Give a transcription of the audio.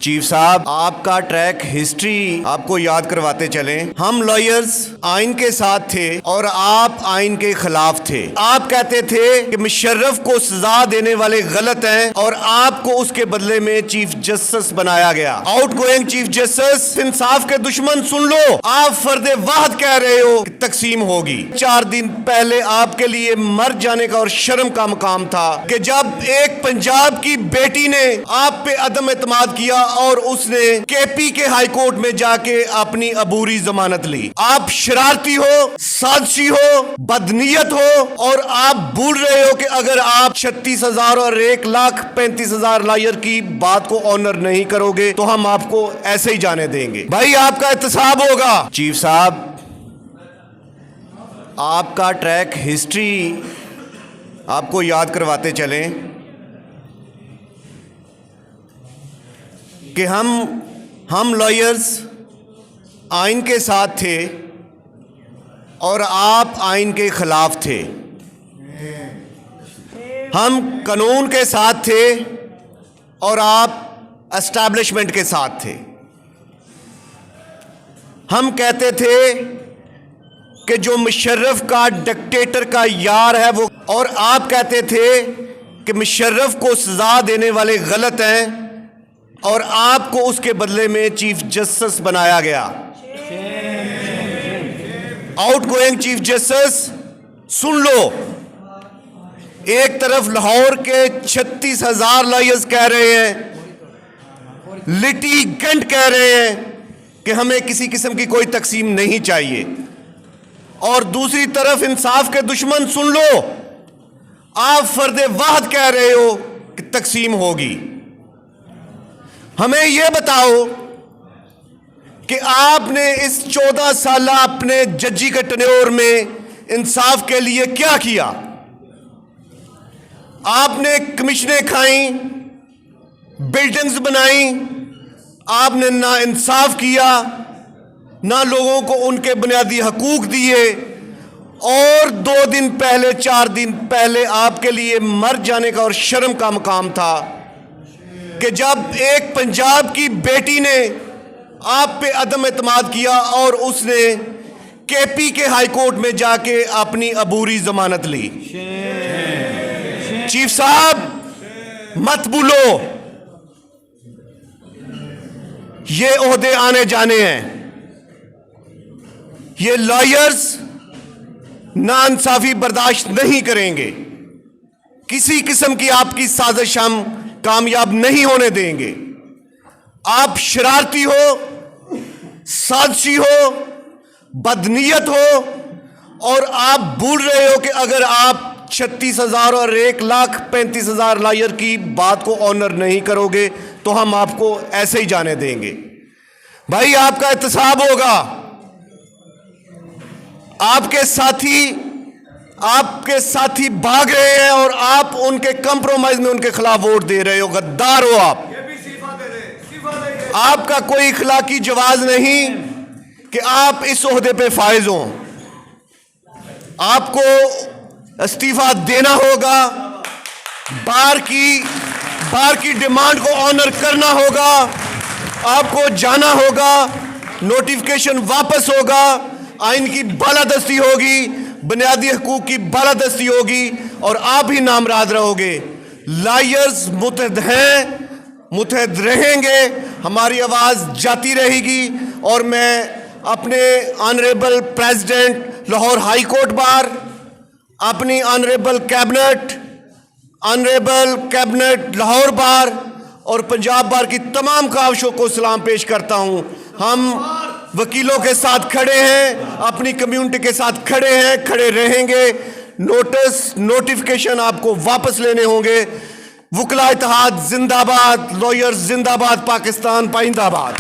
Chief साहब, आपका track history आपको याद करवाते चलें। हम लॉयर्स आइन के साथ थे और आप आइन के खिलाफ थे। आप कहते थे कि मुशर्रफ को सजा देने वाले गलत हैं और आपको उसके बदले में चीफ जस्टिस बनाया गया। आउटगोइंग चीफ जस्टिस, इंसाफ के दुश्मन सुन लो, आप फर्दे वाहद कह रहे हो कि तकसीम होगी। 4 दिन पहले आपके लिए मर जाने का और शर्म का मकाम था कि जब एक पंजाब की बेटी ने आप पे अदम एतमाद किया और उसने केपी के हाई कोर्ट में जाके अपनी अबूरी जमानत ली। आप शरारती हो, साजिशी हो, बदनीयत हो और आप भूल रहे हो कि अगर आप 36,000 और 1,35,000 लायर की बात को ऑनर नहीं करोगे तो हम आपको ऐसे ही जाने देंगे। भाई, आपका एहतसाब होगा। चीफ साहब, आपका ट्रैक हिस्ट्री आपको याद करवाते चलें कि हम लॉयर्स आइन के साथ थे और आप आइन के खिलाफ थे। हम कानून के साथ थे और आप एस्टैब्लिशमेंट के साथ थे। हम कहते थे कि जो मुशर्रफ का डिक्टेटर का यार है वो, और आप कहते थे कि मुशर्रफ को सजा देने वाले गलत हैं और आपको उसके बदले में चीफ जस्टिस बनाया गया। आउटगोइंग चीफ जस्टिस सुन लो, एक तरफ लाहौर के 36,000 लॉयर्स कह रहे हैं, लिटिगेंट कह रहे हैं कि हमें किसी किस्म की कोई तकसीम नहीं चाहिए, और दूसरी तरफ इंसाफ के दुश्मन सुन लो, आप फर्दे वाहद कह रहे हो कि तकसीम होगी। हमें यह बताओ कि आपने इस 14 साल अपने जजी के टन्योर में इंसाफ के लिए क्या किया? आपने कमीशनें खाई, बिल्डिंग्स बनाई, आपने ना इंसाफ किया, ना लोगों को उनके बुनियादी हकूक दिए, और 2 दिन पहले 4 दिन पहले आपके लिए मर जाने का और शर्म का मकाम था कि जब एक पंजाब की बेटी ने आप पे अदम एतमाद किया और उसने केपी के हाई कोर्ट में जाके अपनी अबूरी जमानत ली। चीफ साहब, मत भूलो, ये ओहदे आने जाने हैं। ये लॉयर्स नाइंसाफी बर्दाश्त नहीं करेंगे। किसी किस्म की आपकी साजिश हम कामयाब नहीं होने देंगे। आप शरारती हो, साजिशी हो, बदनीयत हो, और आप भूल रहे हो कि अगर आप 36,000 और 1,35,000 लायर की बात को ऑनर नहीं करोगे तो हम आपको ऐसे ही जाने देंगे। भाई, आपका एहतसाब होगा। आपके साथी भाग रहे हैं और आप उनके कंप्रोमाइज में उनके खिलाफ वोट दे रहे हो। गद्दार हो आप। आपका कोई इखलाकी जवाज नहीं कि आप इस ओहदे पे फायज हो। आपको इस्तीफा देना होगा, बार की डिमांड को ऑनर करना होगा, आपको जाना होगा, नोटिफिकेशन वापस होगा, आइन की बालादस्ती होगी, बुनियादी हकूक की बालादस्ती होगी, और आप ही नामराद रहोगे। लायर्स मुतहद हैं, मुतहद रहेंगे, हमारी आवाज़ जाती रहेगी। और मैं अपने honourable president Lahore high court bar, अपनी ऑनरेबल कैबिनेट लाहौर बार और पंजाब बार की तमाम काविशों को सलाम पेश करता हूँ। हम वकीलों के साथ खड़े हैं, अपनी कम्युनिटी के साथ खड़े हैं, खड़े रहेंगे। नोटिफिकेशन आपको वापस लेने होंगे। वकील इत्तेहाद जिंदाबाद, लॉयर्स जिंदाबाद, पाकिस्तान पाइंदाबाद।